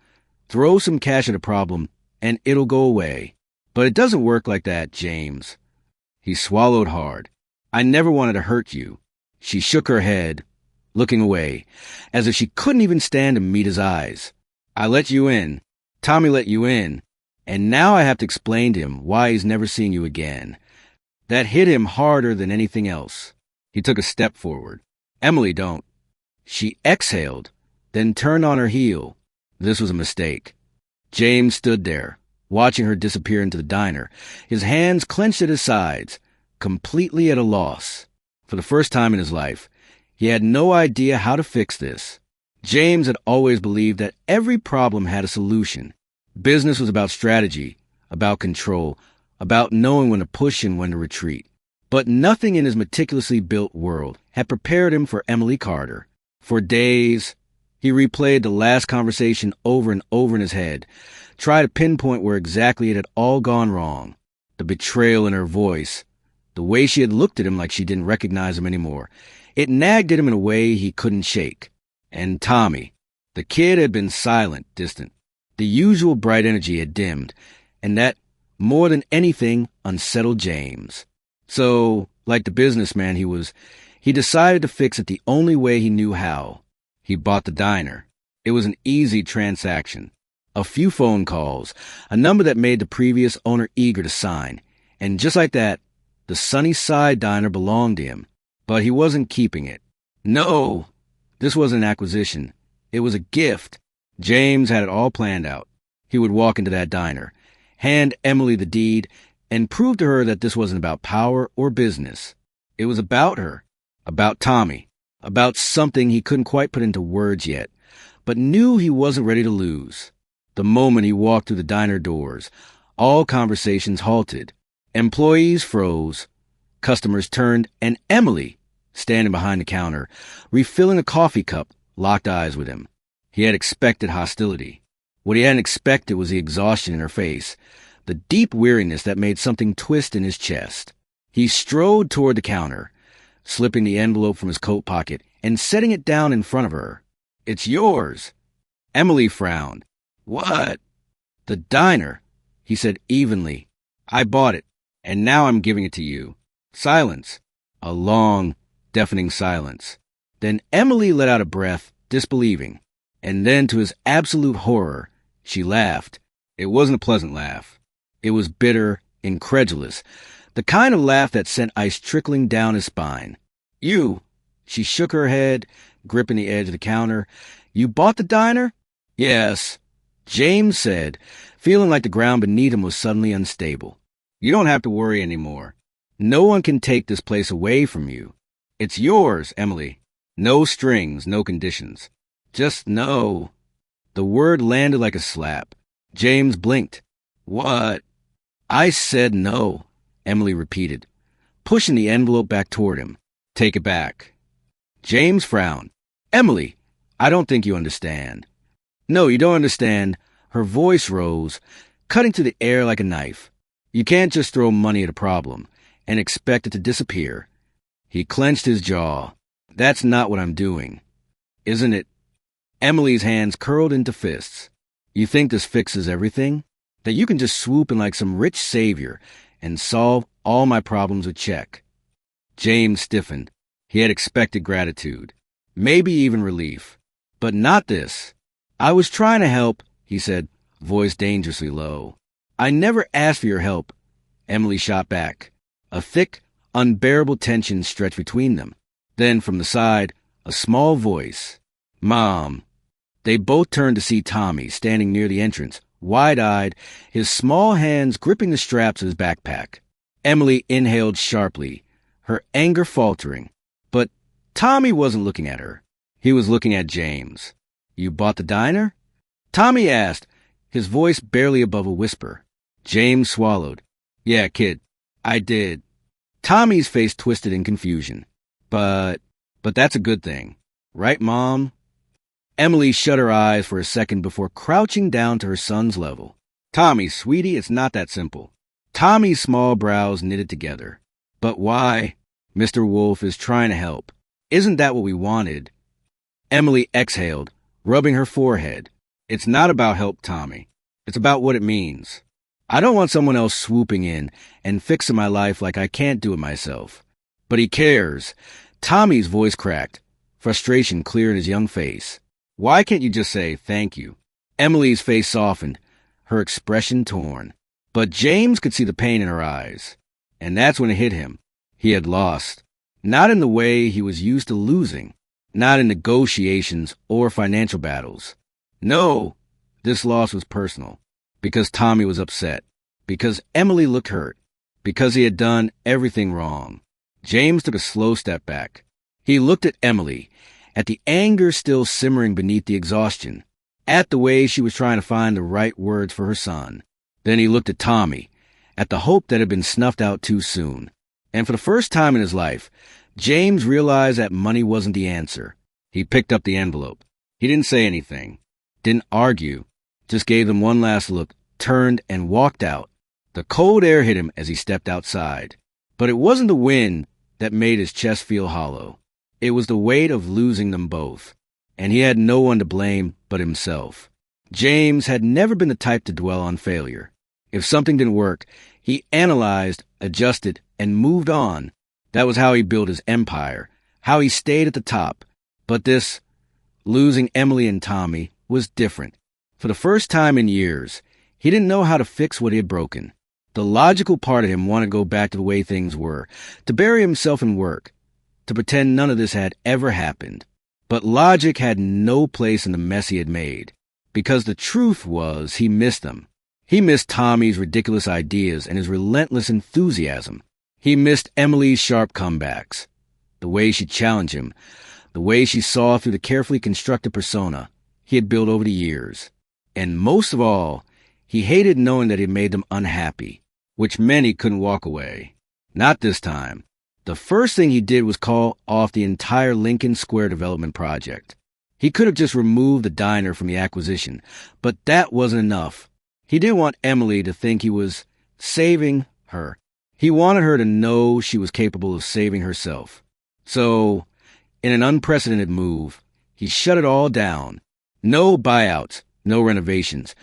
throw some cash at a problem, and it'll go away. But it doesn't work like that, James." He swallowed hard. "I never wanted to hurt you." She shook her head, looking away, as if she couldn't even stand to meet his eyes. "I let you in. Tommy let you in. And now I have to explain to him why he's never seeing you again." That hit him harder than anything else. He took a step forward. "Emily, don't." She exhaled, then turned on her heel. This was a mistake. James stood there, watching her disappear into the diner, his hands clenched at his sides, completely at a loss. For the first time in his life, he had no idea how to fix this. James had always believed that every problem had a solution. Business was about strategy, about control, about knowing when to push and when to retreat. But nothing in his meticulously built world had prepared him for Emily Carter. For days, he replayed the last conversation over and over in his head, tried to pinpoint where exactly it had all gone wrong. The betrayal in her voice, the way she had looked at him like she didn't recognize him anymore. It nagged at him in a way he couldn't shake. And Tommy, the kid, had been silent, distant. The usual bright energy had dimmed, and that, more than anything, unsettled James. So, like the businessman he was, he decided to fix it the only way he knew how. He bought the diner. It was an easy transaction. A few phone calls, a number that made the previous owner eager to sign. And just like that, the Sunnyside Diner belonged to him. But he wasn't keeping it. No, this wasn't an acquisition. It was a gift. James had it all planned out. He would walk into that diner, hand Emily the deed, and prove to her that this wasn't about power or business. It was about her, about Tommy, about something he couldn't quite put into words yet, but knew he wasn't ready to lose. The moment he walked through the diner doors, all conversations halted. Employees froze. Customers turned, and Emily, standing behind the counter, refilling a coffee cup, locked eyes with him. He had expected hostility. What he hadn't expected was the exhaustion in her face, the deep weariness that made something twist in his chest. He strode toward the counter, slipping the envelope from his coat pocket and setting it down in front of her. "It's yours." Emily frowned. "What?" "The diner," he said evenly. "I bought it, and now I'm giving it to you." Silence. A long, deafening silence. Then Emily let out a breath, disbelieving. And then, to his absolute horror, she laughed. It wasn't a pleasant laugh. It was bitter, incredulous, the kind of laugh that sent ice trickling down his spine. "You," she shook her head, gripping the edge of the counter. "You bought the diner?" "Yes," James said, feeling like the ground beneath him was suddenly unstable. "You don't have to worry anymore. No one can take this place away from you. It's yours, Emily. No strings, no conditions. Just no." The word landed like a slap. James blinked. "What?" "I said no," Emily repeated, pushing the envelope back toward him. "Take it back." James frowned. "Emily, I don't think you understand." "No, you don't understand." Her voice rose, cutting to the air like a knife. "You can't just throw money at a problem and expect it to disappear." He clenched his jaw. "That's not what I'm doing." "Isn't it?" Emily's hands curled into fists. "You think this fixes everything? That you can just swoop in like some rich savior and solve all my problems with check?" James stiffened. He had expected gratitude, maybe even relief. But not this. "I was trying to help," he said, voice dangerously low. "I never asked for your help." Emily shot back. A thick, unbearable tension stretched between them. Then, from the side, a small voice. "Mom." They both turned to see Tommy standing near the entrance, wide-eyed, his small hands gripping the straps of his backpack. Emily inhaled sharply, her anger faltering. But Tommy wasn't looking at her. He was looking at James. "You bought the diner?" Tommy asked, his voice barely above a whisper. James swallowed. "Yeah, kid, I did." Tommy's face twisted in confusion. But that's a good thing. Right, Mom?" Emily shut her eyes for a second before crouching down to her son's level. "Tommy, sweetie, it's not that simple." Tommy's small brows knitted together. "But why?" "Mr. Wolf is trying to help. Isn't that what we wanted?" Emily exhaled, rubbing her forehead. "It's not about help, Tommy. It's about what it means. I don't want someone else swooping in and fixing my life like I can't do it myself." "But he cares." Tommy's voice cracked, frustration clear in his young face. "Why can't you just say thank you?" Emily's face softened, her expression torn. But James could see the pain in her eyes. And that's when it hit him. He had lost. Not in the way he was used to losing. Not in negotiations or financial battles. No, This loss was personal, because Tommy was upset, because Emily looked hurt, because he had done everything wrong. James took a slow step back. He looked at Emily, at the anger still simmering beneath the exhaustion, at the way she was trying to find the right words for her son. Then he looked at Tommy, at the hope that had been snuffed out too soon. And for the first time in his life, James realized that money wasn't the answer. He picked up the envelope. He didn't say anything, didn't argue, just gave them one last look, turned and walked out. The cold air hit him as he stepped outside. But it wasn't the wind that made his chest feel hollow. It was the weight of losing them both. And he had no one to blame but himself. James had never been the type to dwell on failure. If something didn't work, he analyzed, adjusted, and moved on. That was how he built his empire, how he stayed at the top. But this, losing Emily and Tommy, was different. For the first time in years, he didn't know how to fix what he had broken. The logical part of him wanted to go back to the way things were, to bury himself in work, to pretend none of this had ever happened. But logic had no place in the mess he had made, because the truth was he missed them. He missed Tommy's ridiculous ideas and his relentless enthusiasm. He missed Emily's sharp comebacks, the way she challenged him, the way she saw through the carefully constructed persona he had built over the years. And most of all, he hated knowing that he made them unhappy, which meant he couldn't walk away. Not this time. The first thing he did was call off the entire Lincoln Square development project. He could have just removed the diner from the acquisition, but that wasn't enough. He didn't want Emily to think he was saving her. He wanted her to know she was capable of saving herself. So, in an unprecedented move, he shut it all down. No buyouts, no renovations,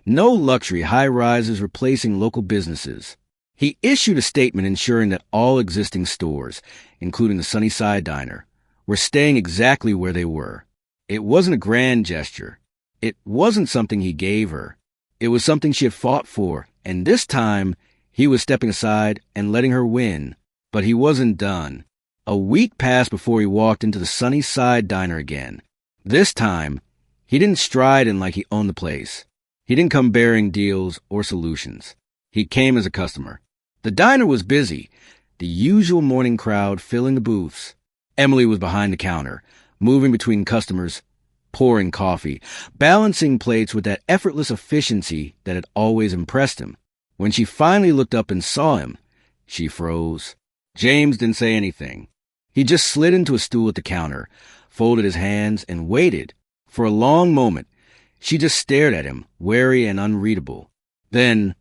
no luxury high-rises replacing local businesses. He issued a statement ensuring that all existing stores, including the Sunnyside Diner, were staying exactly where they were. It wasn't a grand gesture. It wasn't something he gave her. It was something she had fought for, and this time, he was stepping aside and letting her win. But he wasn't done. A week passed before he walked into the Sunnyside Diner again. This time, he didn't stride in like he owned the place. He didn't come bearing deals or solutions. He came as a customer. The diner was busy, the usual morning crowd filling the booths. Emily was behind the counter, moving between customers, pouring coffee, balancing plates with that effortless efficiency that had always impressed him. When she finally looked up and saw him, she froze. James didn't say anything. He just slid into a stool at the counter, folded his hands, and waited. For a long moment, she just stared at him, wary and unreadable. Then,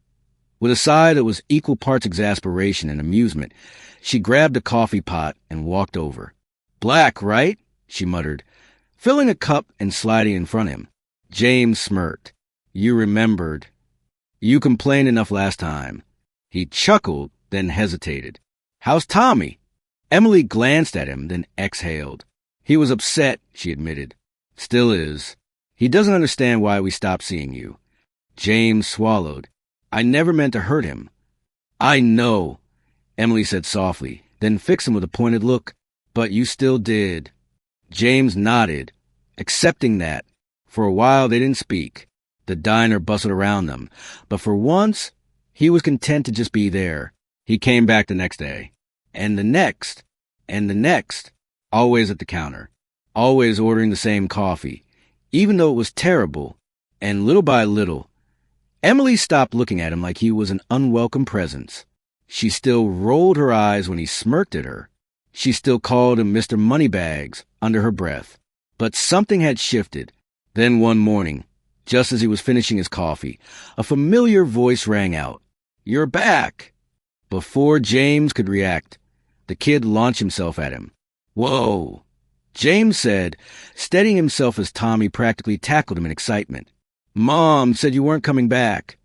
with a sigh that was equal parts exasperation and amusement, she grabbed a coffee pot and walked over. "Black, right?" she muttered, filling a cup and sliding in front of him. James smirked. "You remembered. You complained enough last time." He chuckled, then hesitated. "How's Tommy?" Emily glanced at him, then exhaled. "He was upset," she admitted. "Still is. He doesn't understand why we stopped seeing you." James swallowed. "I never meant to hurt him." "I know," Emily said softly, then fixed him with a pointed look. "But you still did." James nodded, accepting that. For a while they didn't speak. The diner bustled around them, but for once, he was content to just be there. He came back the next day, and the next, and the next, always at the counter, always ordering the same coffee, even though it was terrible, and little by little, Emily stopped looking at him like he was an unwelcome presence. She still rolled her eyes when he smirked at her. She still called him Mr. Moneybags under her breath. But something had shifted. Then one morning, just as he was finishing his coffee, a familiar voice rang out. "You're back!" Before James could react, the kid launched himself at him. "Whoa!" James said, steadying himself as Tommy practically tackled him in excitement. "Mom said you weren't coming back,"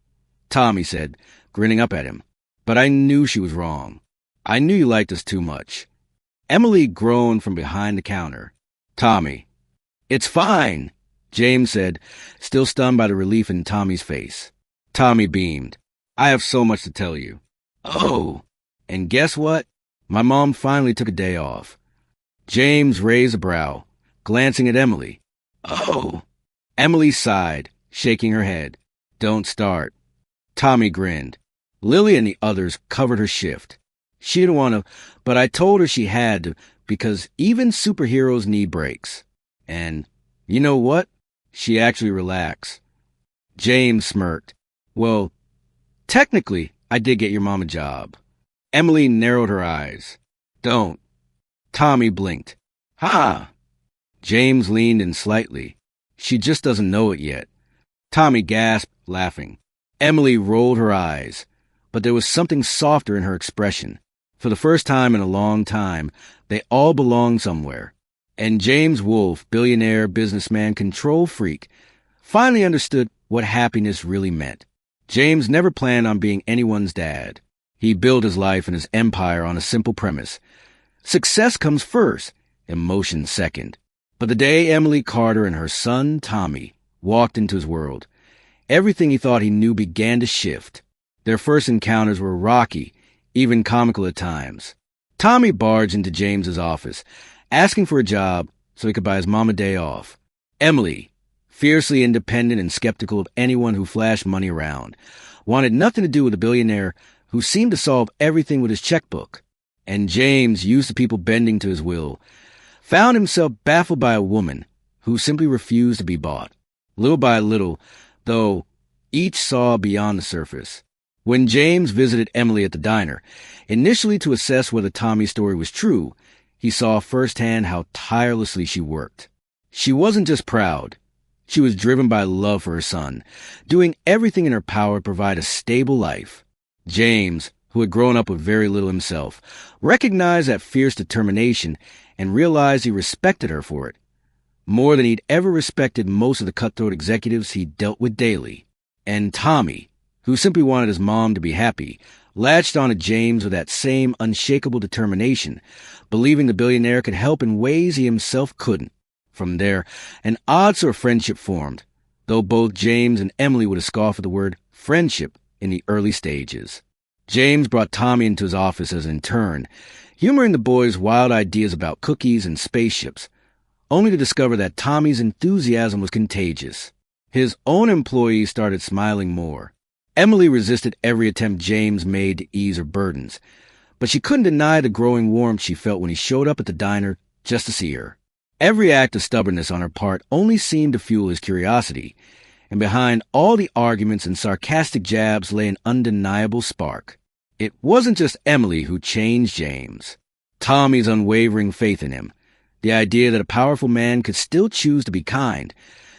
Tommy said, grinning up at him. "But I knew she was wrong. I knew you liked us too much." Emily groaned from behind the counter. "Tommy." "It's fine," James said, still stunned by the relief in Tommy's face. Tommy beamed. "I have so much to tell you." "Oh, and guess what? My mom finally took a day off." James raised a brow, glancing at Emily. "Oh." Emily sighed. shaking her head. Don't start. Tommy grinned. Lily and the others covered her shift. She didn't want to, but I told her she had to because even superheroes need breaks. And you know what? She actually relaxed. James smirked. Well, technically, I did get your mom a job. Emily narrowed her eyes. Don't. Tommy blinked. Ha! James leaned in slightly. She just doesn't know it yet. Tommy gasped, laughing. Emily rolled her eyes, but there was something softer in her expression. For the first time in a long time, they all belonged somewhere. And James Wolfe, billionaire, businessman, control freak, finally understood what happiness really meant. James never planned on being anyone's dad. He built his life and his empire on a simple premise. Success comes first, emotion second. But the day Emily Carter and her son, Tommy, walked into his world, everything he thought he knew began to shift. Their first encounters were rocky, even comical at times. Tommy barged into James's office, asking for a job so he could buy his mom a day off. Emily, fiercely independent and skeptical of anyone who flashed money around, wanted nothing to do with a billionaire who seemed to solve everything with his checkbook. And James, used to people bending to his will, found himself baffled by a woman who simply refused to be bought. Little by little, though, each saw beyond the surface. When James visited Emily at the diner, initially to assess whether Tommy's story was true, he saw firsthand how tirelessly she worked. She wasn't just proud. She was driven by love for her son, doing everything in her power to provide a stable life. James, who had grown up with very little himself, recognized that fierce determination and realized he respected her for it, more than he'd ever respected most of the cutthroat executives he dealt with daily. And Tommy, who simply wanted his mom to be happy, latched onto James with that same unshakable determination, believing the billionaire could help in ways he himself couldn't. From there, an odd sort of friendship formed, though both James and Emily would have scoffed at the word friendship in the early stages. James brought Tommy into his office as an intern, humoring the boy's wild ideas about cookies and spaceships, only to discover that Tommy's enthusiasm was contagious. His own employees started smiling more. Emily resisted every attempt James made to ease her burdens, but she couldn't deny the growing warmth she felt when he showed up at the diner just to see her. Every act of stubbornness on her part only seemed to fuel his curiosity, and behind all the arguments and sarcastic jabs lay an undeniable spark. It wasn't just Emily who changed James. Tommy's unwavering faith in him, the idea that a powerful man could still choose to be kind,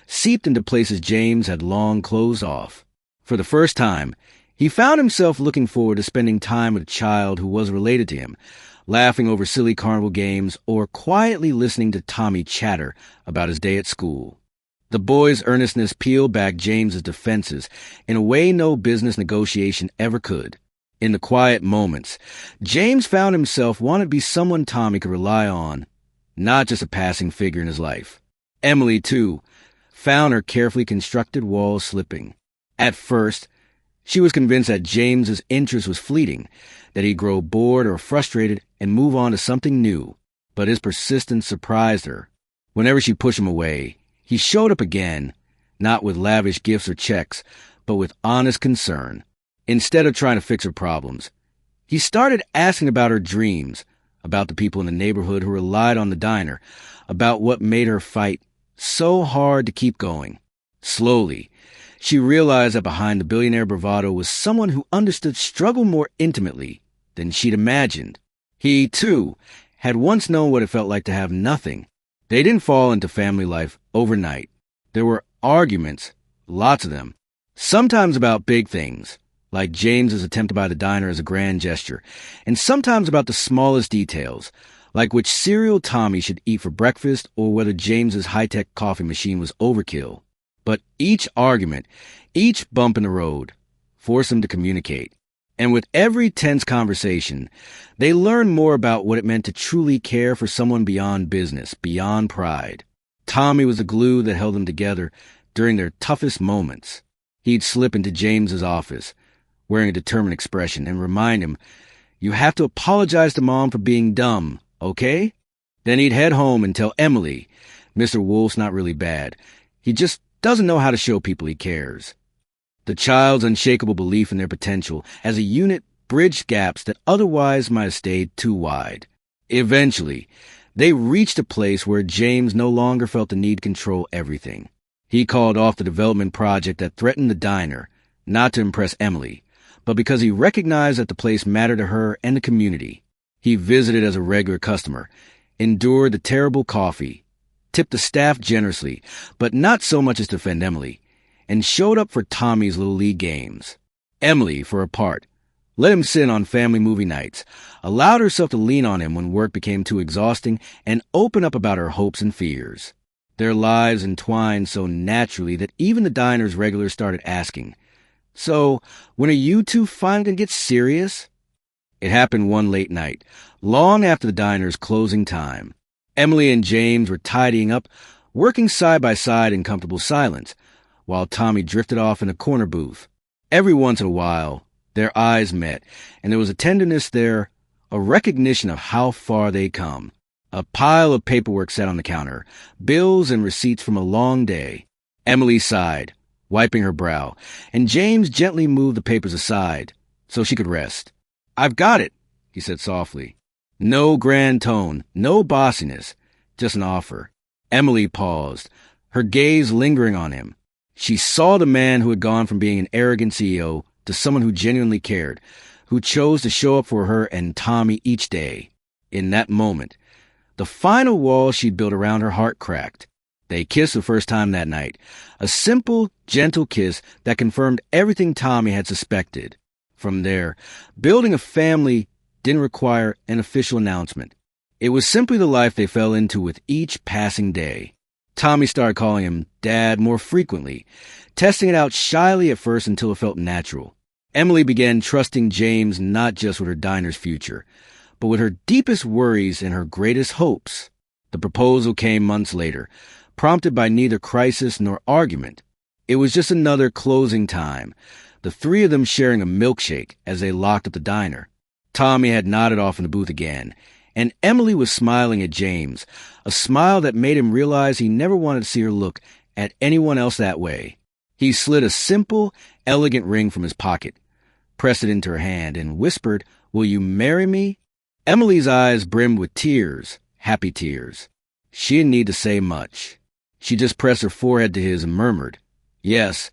seeped into places James had long closed off. For the first time, he found himself looking forward to spending time with a child who was related to him, laughing over silly carnival games or quietly listening to Tommy chatter about his day at school. The boy's earnestness peeled back James's defenses in a way no business negotiation ever could. In the quiet moments, James found himself wanting to be someone Tommy could rely on, not just a passing figure in his life. Emily, too, found her carefully constructed walls slipping. At first, she was convinced that James's interest was fleeting, that he'd grow bored or frustrated and move on to something new. But his persistence surprised her. Whenever she pushed him away, he showed up again, not with lavish gifts or checks, but with honest concern. Instead of trying to fix her problems, he started asking about her dreams, about the people in the neighborhood who relied on the diner, about what made her fight so hard to keep going. Slowly, she realized that behind the billionaire bravado was someone who understood struggle more intimately than she'd imagined. He, too, had once known what it felt like to have nothing. They didn't fall into family life overnight. There were arguments, lots of them, sometimes about big things, like James's attempt to buy the diner as a grand gesture, and sometimes about the smallest details, like which cereal Tommy should eat for breakfast or whether James's high-tech coffee machine was overkill. But each argument, each bump in the road, forced them to communicate. And with every tense conversation, they learned more about what it meant to truly care for someone beyond business, beyond pride. Tommy was the glue that held them together during their toughest moments. He'd slip into James's office, wearing a determined expression, and remind him, "You have to apologize to Mom for being dumb, okay?" Then he'd head home and tell Emily, "Mr. Wolf's not really bad. He just doesn't know how to show people he cares. The child's unshakable belief in their potential as a unit bridged gaps that otherwise might have stayed too wide. Eventually, they reached a place where James no longer felt the need to control everything. He called off the development project that threatened the diner, not to impress Emily, but because he recognized that the place mattered to her and the community. He visited as a regular customer, endured the terrible coffee, tipped the staff generously, but not so much as to offend Emily, and showed up for Tommy's Little League games. Emily, for her part, let him sit on family movie nights, allowed herself to lean on him when work became too exhausting, and open up about her hopes and fears. Their lives entwined so naturally that even the diner's regulars started asking, "So, when are you two finally going to get serious?" It happened one late night, long after the diner's closing time. Emily and James were tidying up, working side by side in comfortable silence, while Tommy drifted off in a corner booth. Every once in a while, their eyes met, and there was a tenderness there, a recognition of how far they'd come. A pile of paperwork sat on the counter, bills and receipts from a long day. Emily sighed, wiping her brow, and James gently moved the papers aside so she could rest. "I've got it," he said softly. No grand tone, no bossiness, just an offer. Emily paused, her gaze lingering on him. She saw the man who had gone from being an arrogant CEO to someone who genuinely cared, who chose to show up for her and Tommy each day. In that moment, the final wall she'd built around her heart cracked. They kissed the first time that night, a simple, gentle kiss that confirmed everything Tommy had suspected. From there, building a family didn't require an official announcement. It was simply the life they fell into with each passing day. Tommy started calling him Dad more frequently, testing it out shyly at first until it felt natural. Emily began trusting James not just with her diner's future, but with her deepest worries and her greatest hopes. The proposal came months later, prompted by neither crisis nor argument. It was just another closing time, the three of them sharing a milkshake as they locked up the diner. Tommy had nodded off in the booth again, and Emily was smiling at James, a smile that made him realize he never wanted to see her look at anyone else that way. He slid a simple, elegant ring from his pocket, pressed it into her hand, and whispered, "Will you marry me?" Emily's eyes brimmed with tears, happy tears. She didn't need to say much. She just pressed her forehead to his and murmured, "Yes,"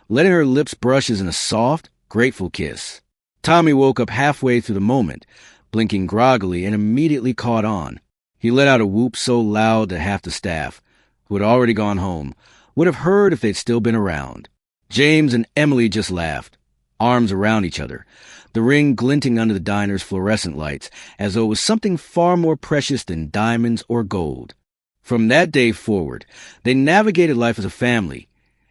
letting her lips brush in a soft, grateful kiss. Tommy woke up halfway through the moment, blinking groggily, and immediately caught on. He let out a whoop so loud that half the staff, who had already gone home, would have heard if they'd still been around. James and Emily just laughed, arms around each other, the ring glinting under the diner's fluorescent lights, as though it was something far more precious than diamonds or gold. From that day forward, they navigated life as a family,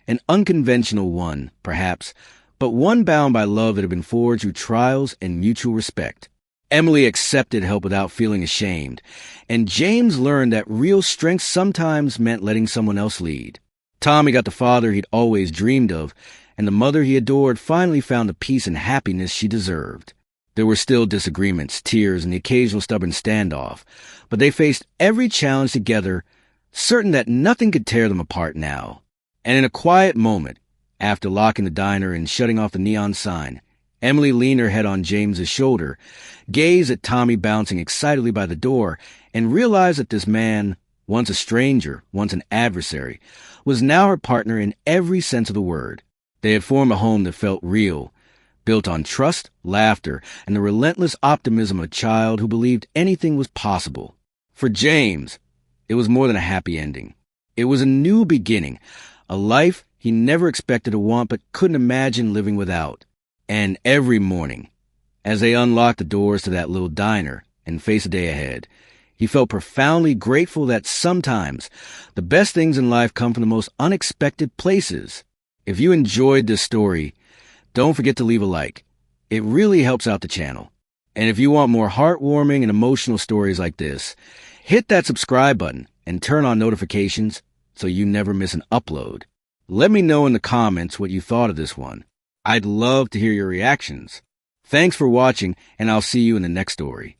an unconventional one, perhaps, but one bound by love that had been forged through trials and mutual respect. Emily accepted help without feeling ashamed, and James learned that real strength sometimes meant letting someone else lead. Tommy got the father he'd always dreamed of, and the mother he adored finally found the peace and happiness she deserved. There were still disagreements, tears, and the occasional stubborn standoff, but they faced every challenge together, certain that nothing could tear them apart now. And in a quiet moment, after locking the diner and shutting off the neon sign, Emily leaned her head on James's shoulder, gazed at Tommy bouncing excitedly by the door, and realized that this man, once a stranger, once an adversary, was now her partner in every sense of the word. They had formed a home that felt real, built on trust, laughter, and the relentless optimism of a child who believed anything was possible. For James, it was more than a happy ending. It was a new beginning, a life he never expected to want but couldn't imagine living without. And every morning, as they unlocked the doors to that little diner and faced the day ahead, he felt profoundly grateful that sometimes the best things in life come from the most unexpected places. If you enjoyed this story, don't forget to leave a like. It really helps out the channel. And if you want more heartwarming and emotional stories like this, hit that subscribe button and turn on notifications so you never miss an upload. Let me know in the comments what you thought of this one. I'd love to hear your reactions. Thanks for watching, and I'll see you in the next story.